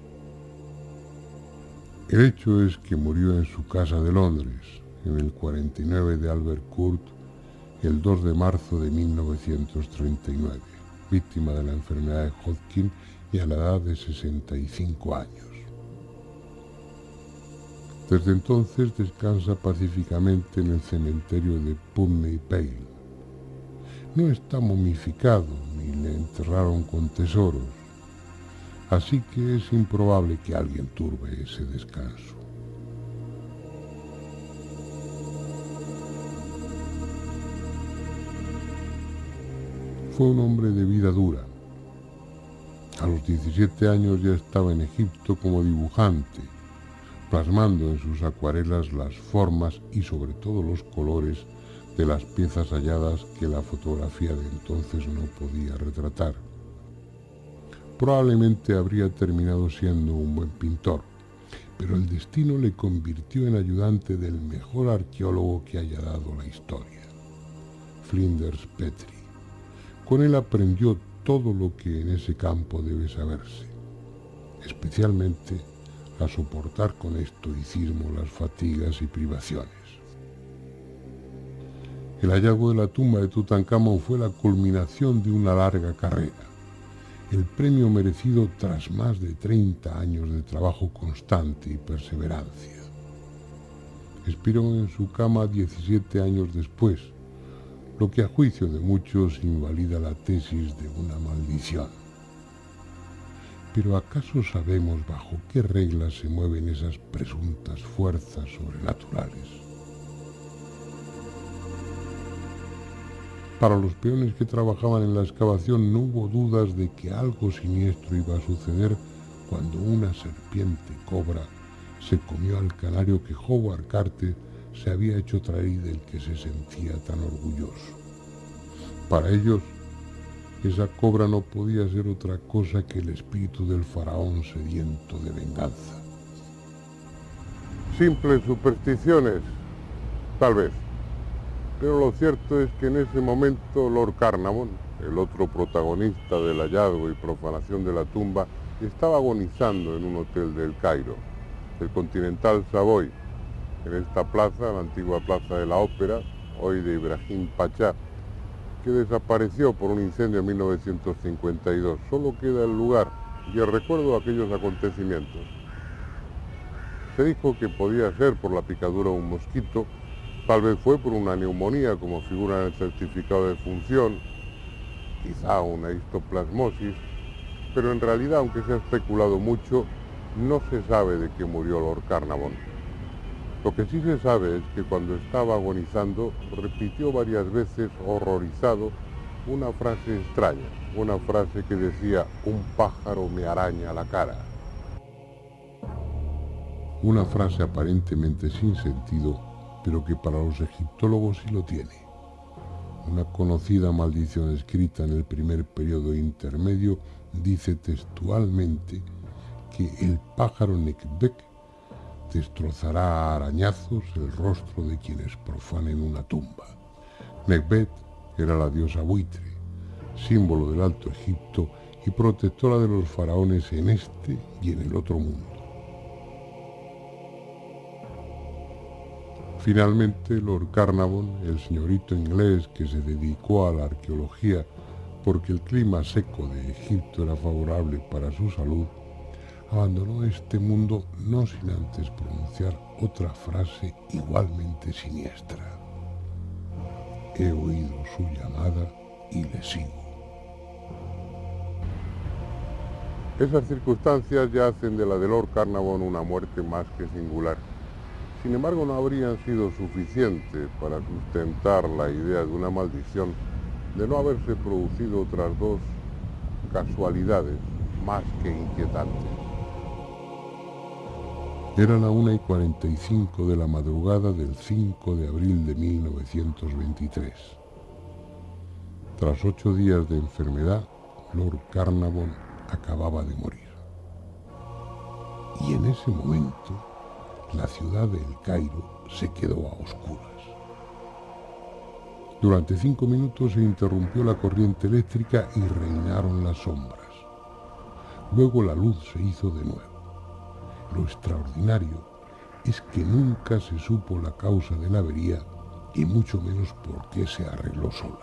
S1: El hecho es que murió en su casa de Londres, en el 49 de Albert Court, el 2 de marzo de 1939, víctima de la enfermedad de Hodgkin y a la edad de 65 años. Desde entonces descansa pacíficamente en el cementerio de Putney Vale. No está momificado ni le enterraron con tesoros, así que es improbable que alguien turbe ese descanso. Fue un hombre de vida dura. A los 17 años ya estaba en Egipto como dibujante, plasmando en sus acuarelas las formas y sobre todo los colores de las piezas halladas que la fotografía de entonces no podía retratar. Probablemente habría terminado siendo un buen pintor, pero el destino le convirtió en ayudante del mejor arqueólogo que haya dado la historia, Flinders Petrie. Con él aprendió todo lo que en ese campo debe saberse, especialmente a soportar con estoicismo las fatigas y privaciones. El hallazgo de la tumba de Tutankamón fue la culminación de una larga carrera, el premio merecido tras más de 30 años de trabajo constante y perseverancia. Expiró en su cama 17 años después, lo que a juicio de muchos invalida la tesis de una maldición. Pero ¿acaso sabemos bajo qué reglas se mueven esas presuntas fuerzas sobrenaturales? Para los peones que trabajaban en la excavación no hubo dudas de que algo siniestro iba a suceder cuando una serpiente cobra se comió al canario que Howard Carter se había hecho traer y del que se sentía tan orgulloso. Para ellos, esa cobra no podía ser otra cosa que el espíritu del faraón sediento de venganza. Simples supersticiones, tal vez. Pero lo cierto es que en ese momento Lord Carnarvon, el otro protagonista del hallazgo y profanación de la tumba, estaba agonizando en un hotel del Cairo, el Continental Savoy, en esta plaza, la antigua plaza de la ópera, hoy de Ibrahim Pachá, que desapareció por un incendio en 1952. Solo queda el lugar y el recuerdo de aquellos acontecimientos. Se dijo que podía ser por la picadura de un mosquito, tal vez fue por una neumonía como figura en el certificado de función, quizá una histoplasmosis, pero en realidad, aunque se ha especulado mucho, no se sabe de qué murió Lord Carnarvon. Lo que sí se sabe es que cuando estaba agonizando repitió varias veces, horrorizado, una frase extraña, una frase que decía: un pájaro me araña la cara. Una frase aparentemente sin sentido, pero que para los egiptólogos sí lo tiene. Una conocida maldición escrita en el primer periodo intermedio dice textualmente que el pájaro Nekbek destrozará a arañazos el rostro de quienes profanen una tumba. Nekbet era la diosa buitre, símbolo del Alto Egipto y protectora de los faraones en este y en el otro mundo. Finalmente, Lord Carnarvon, el señorito inglés que se dedicó a la arqueología porque el clima seco de Egipto era favorable para su salud, abandonó este mundo no sin antes pronunciar otra frase igualmente siniestra. He oído su llamada y le sigo. Esas circunstancias ya hacen de la de Lord Carnarvon una muerte más que singular. Sin embargo, no habrían sido suficientes para sustentar la idea de una maldición de no haberse producido otras dos casualidades más que inquietantes. Era la 1:45 de la madrugada del 5 de abril de 1923. Tras 8 días de enfermedad, Lord Carnarvon acababa de morir. Y en ese momento, la ciudad de El Cairo se quedó a oscuras. Durante 5 minutos se interrumpió la corriente eléctrica y reinaron las sombras. Luego la luz se hizo de nuevo. Lo extraordinario es que nunca se supo la causa de la avería y mucho menos por qué se arregló sola.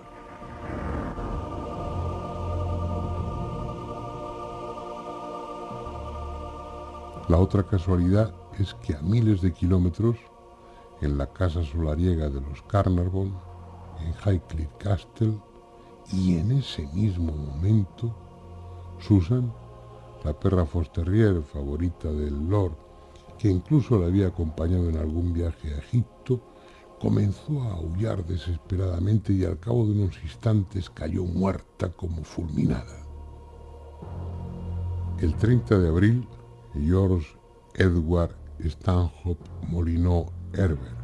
S1: La otra casualidad es que a miles de kilómetros, en la casa solariega de los Carnarvon, en Highclere Castle, y en ese mismo momento, Susan, la perra Foster Terrier favorita del Lord, que incluso la había acompañado en algún viaje a Egipto, comenzó a aullar desesperadamente y al cabo de unos instantes cayó muerta como fulminada. El 30 de abril, George Edward Stanhope Molyneux Herbert,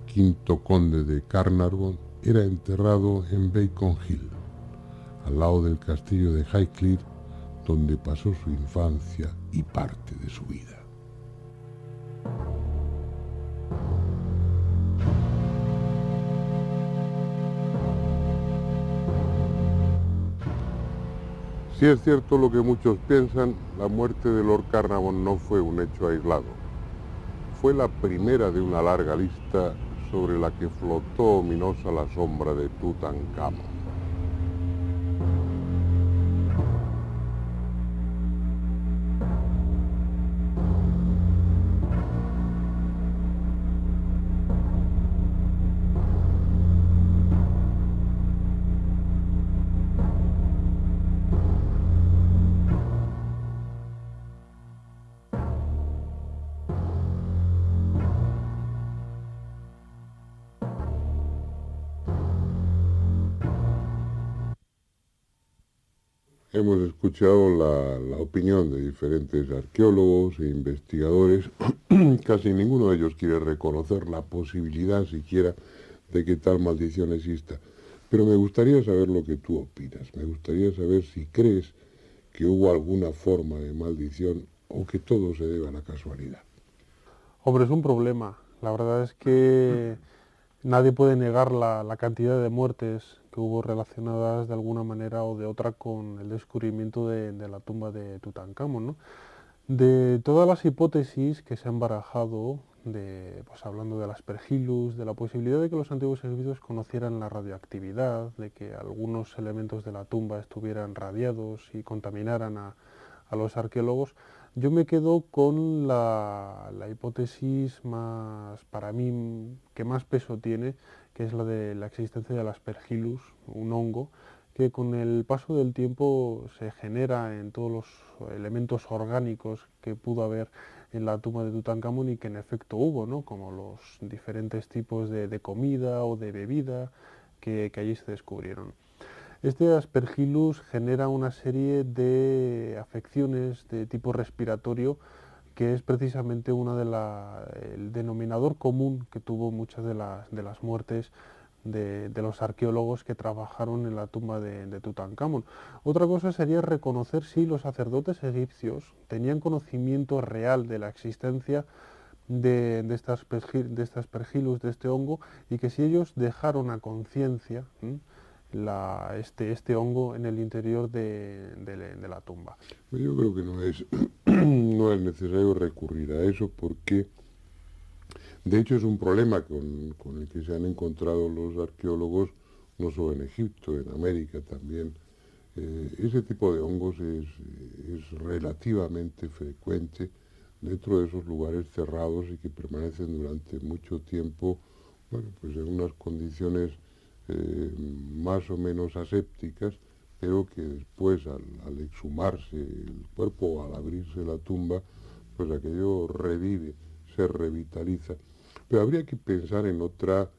S1: quinto conde de Carnarvon, era enterrado en Beacon Hill, al lado del castillo de Highclere, donde pasó su infancia y parte de su vida. Si es cierto lo que muchos piensan, la muerte de Lord Carnarvon no fue un hecho aislado. Fue la primera de una larga lista sobre la que flotó ominosa la sombra de Tutankamón. Hemos escuchado la opinión de diferentes arqueólogos e investigadores. Casi ninguno de ellos quiere reconocer la posibilidad siquiera de que tal maldición exista. Pero me gustaría saber lo que tú opinas. Me gustaría saber si crees que hubo alguna forma de maldición o que todo se debe a la casualidad.
S6: Hombre, es un problema. La verdad es que nadie puede negar la cantidad de muertes que hubo relacionadas de alguna manera o de otra con el descubrimiento de la tumba de Tutankamón, ¿no? De todas las hipótesis que se han barajado, pues hablando del aspergillus, de la posibilidad de que los antiguos egipcios conocieran la radioactividad, de que algunos elementos de la tumba estuvieran radiados y contaminaran a los arqueólogos, yo me quedo con la hipótesis más, para mí, que más peso tiene, que es la de la existencia del aspergillus, un hongo, que con el paso del tiempo se genera en todos los elementos orgánicos que pudo haber en la tumba de Tutankamón y que en efecto hubo, ¿no? Como los diferentes tipos de comida o de bebida que allí se descubrieron. Este aspergillus genera una serie de afecciones de tipo respiratorio que es precisamente el denominador común que tuvo muchas de las muertes de los arqueólogos que trabajaron en la tumba de Tutankamón. Otra cosa sería reconocer si los sacerdotes egipcios tenían conocimiento real de la existencia de este aspergillus, de este hongo, y que si ellos dejaron a conciencia este hongo en el interior de la tumba.
S1: Yo creo que no es necesario recurrir a eso porque De hecho, es un problema con el que se han encontrado los arqueólogos, no solo en Egipto, en América también. Ese tipo de hongos es relativamente frecuente dentro de esos lugares cerrados y que permanecen durante mucho tiempo, bueno, pues en unas condiciones más o menos asépticas, pero que después al exhumarse el cuerpo o al abrirse la tumba, pues aquello revive, se revitaliza. Pero habría que pensar en otra,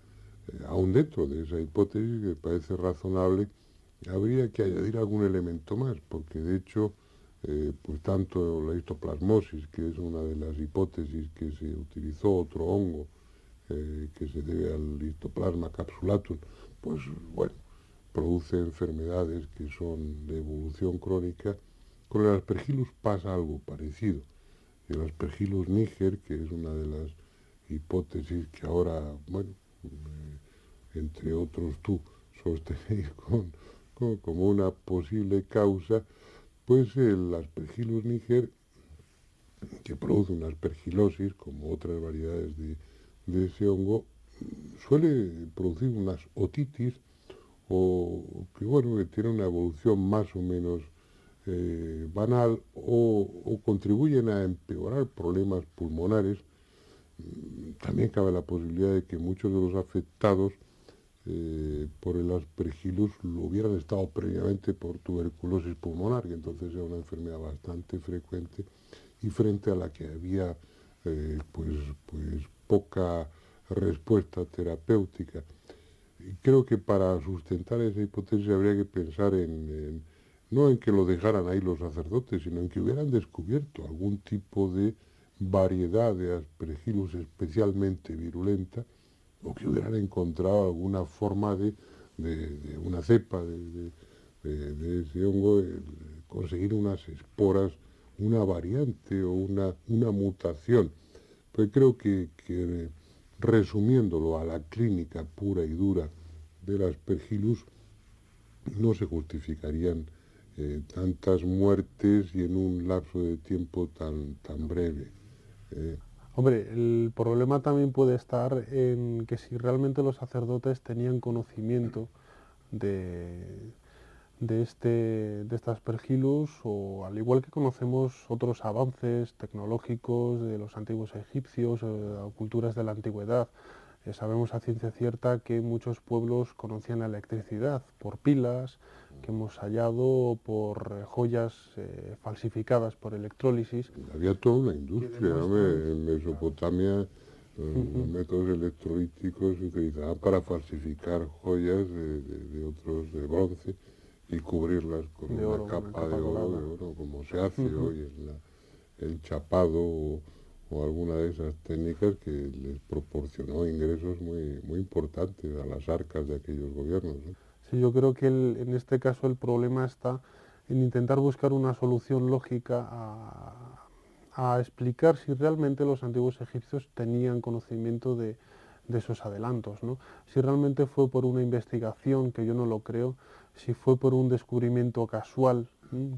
S1: aún dentro de esa hipótesis que parece razonable, habría que añadir algún elemento más, porque de hecho, pues tanto la histoplasmosis, que es una de las hipótesis que se utilizó, otro hongo, que se debe al histoplasma capsulatum, pues bueno, produce enfermedades que son de evolución crónica. Con el Aspergillus pasa algo parecido. El Aspergillus niger, que es una de las hipótesis que ahora, bueno, entre otros tú sostenéis como una posible causa, pues el Aspergillus niger, que produce una aspergilosis, como otras variedades de ese hongo, suele producir unas otitis, o que bueno, que tiene una evolución más o menos banal, o contribuyen a empeorar problemas pulmonares. También cabe la posibilidad de que muchos de los afectados por el Aspergillus lo hubieran estado previamente por tuberculosis pulmonar, que entonces era una enfermedad bastante frecuente y frente a la que había pues poca respuesta terapéutica. Y creo que para sustentar esa hipótesis habría que pensar no en que lo dejaran ahí los sacerdotes, sino en que hubieran descubierto algún tipo de variedad de Aspergillus especialmente virulenta, o que hubieran encontrado alguna forma de una cepa de ese hongo, conseguir unas esporas, una variante o una mutación. Pues creo que resumiéndolo a la clínica pura y dura del Aspergillus, no se justificarían tantas muertes y en un lapso de tiempo tan breve.
S6: Hombre, el problema también puede estar en que si realmente los sacerdotes tenían conocimiento de, de este Aspergillus, o al igual que conocemos otros avances tecnológicos de los antiguos egipcios o culturas de la antigüedad. Sabemos a ciencia cierta que muchos pueblos conocían la electricidad por pilas que hemos hallado, por joyas falsificadas por electrólisis.
S1: Había toda una industria, ¿no? En Mesopotamia los métodos electrolíticos se utilizaban para falsificar joyas de otros de bronce y cubrirlas con una capa de oro, como se hace hoy en el chapado o alguna de esas técnicas que les proporcionó ingresos muy importantes a las arcas de aquellos gobiernos, ¿no?
S6: Sí, yo creo que en este caso el problema está en intentar buscar una solución lógica a explicar si realmente los antiguos egipcios tenían conocimiento de esos adelantos, ¿no? Si realmente fue por una investigación, que yo no lo creo, si fue por un descubrimiento casual,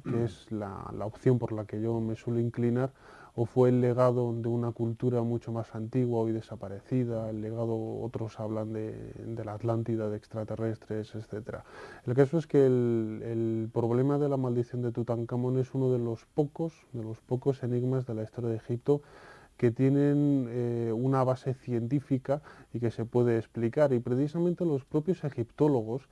S6: que es la opción por la que yo me suelo inclinar, o fue el legado de una cultura mucho más antigua, hoy desaparecida, el legado, otros hablan de la Atlántida, de extraterrestres, etc. El caso es que el problema de la maldición de Tutankamón es uno de los pocos enigmas de la historia de Egipto que tienen una base científica y que se puede explicar. Y precisamente los propios egiptólogos,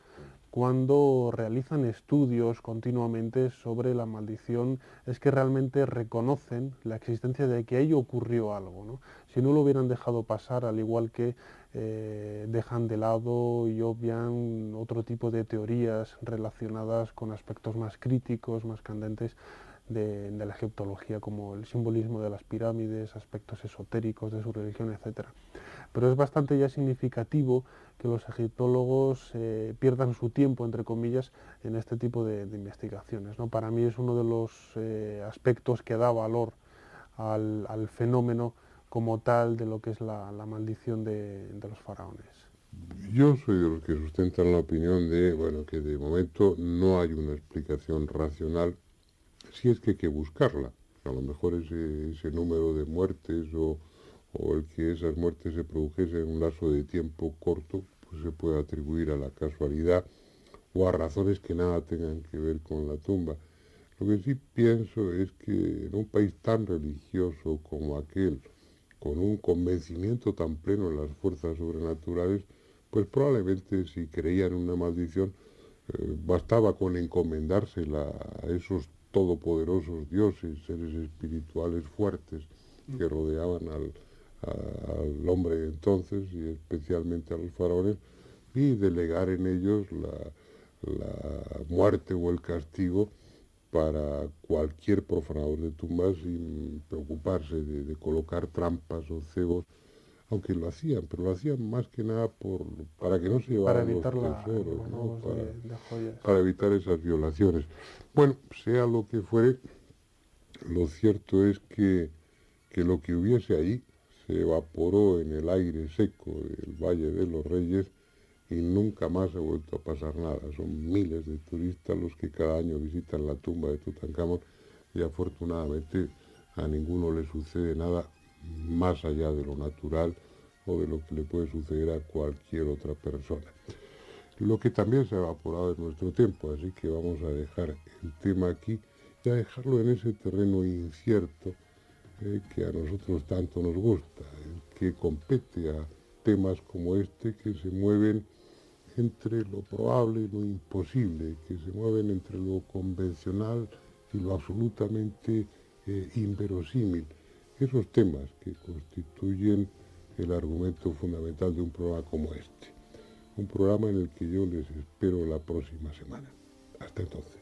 S6: cuando realizan estudios continuamente sobre la maldición, es que realmente reconocen la existencia de que ahí ocurrió algo, ¿no? Si no lo hubieran dejado pasar, al igual que dejan de lado y obvian otro tipo de teorías relacionadas con aspectos más críticos, más candentes de la egiptología, como el simbolismo de las pirámides, aspectos esotéricos de su religión, etc. Pero es bastante ya significativo que los egiptólogos pierdan su tiempo, entre comillas, en este tipo de investigaciones, ¿no? Para mí es uno de los aspectos que da valor al fenómeno como tal de lo que es la maldición de los faraones.
S1: Yo soy de los que sustentan la opinión de, bueno, que de momento no hay una explicación racional, si es que hay que buscarla. A lo mejor ese número de muertes o o el que esas muertes se produjesen en un lapso de tiempo corto, pues se puede atribuir a la casualidad o a razones que nada tengan que ver con la tumba. Lo que sí pienso es que en un país tan religioso como aquel, con un convencimiento tan pleno en las fuerzas sobrenaturales, pues probablemente si creían en una maldición, bastaba con encomendársela a esos todopoderosos dioses, seres espirituales fuertes que rodeaban al hombre de entonces y especialmente a los faraones, y delegar en ellos la muerte o el castigo para cualquier profanador de tumbas sin preocuparse de colocar trampas o cebos, aunque lo hacían, pero lo hacían más que nada para que no se
S6: Para
S1: llevaran los
S6: evitar
S1: tesoros, ¿no?
S6: robos de joyas.
S1: Para evitar esas violaciones. Bueno, sea lo que fuere, lo cierto es que lo que hubiese ahí se evaporó en el aire seco del Valle de los Reyes y nunca más ha vuelto a pasar nada. Son miles de turistas los que cada año visitan la tumba de Tutankamón y afortunadamente a ninguno le sucede nada más allá de lo natural o de lo que le puede suceder a cualquier otra persona. Lo que también se ha evaporado en nuestro tiempo, así que vamos a dejar el tema aquí y a dejarlo en ese terreno incierto que a nosotros tanto nos gusta, que compete a temas como este que se mueven entre lo probable y lo imposible, que se mueven entre lo convencional y lo absolutamente inverosímil. Esos temas que constituyen el argumento fundamental de un programa como este. Un programa en el que yo les espero la próxima semana. Hasta entonces.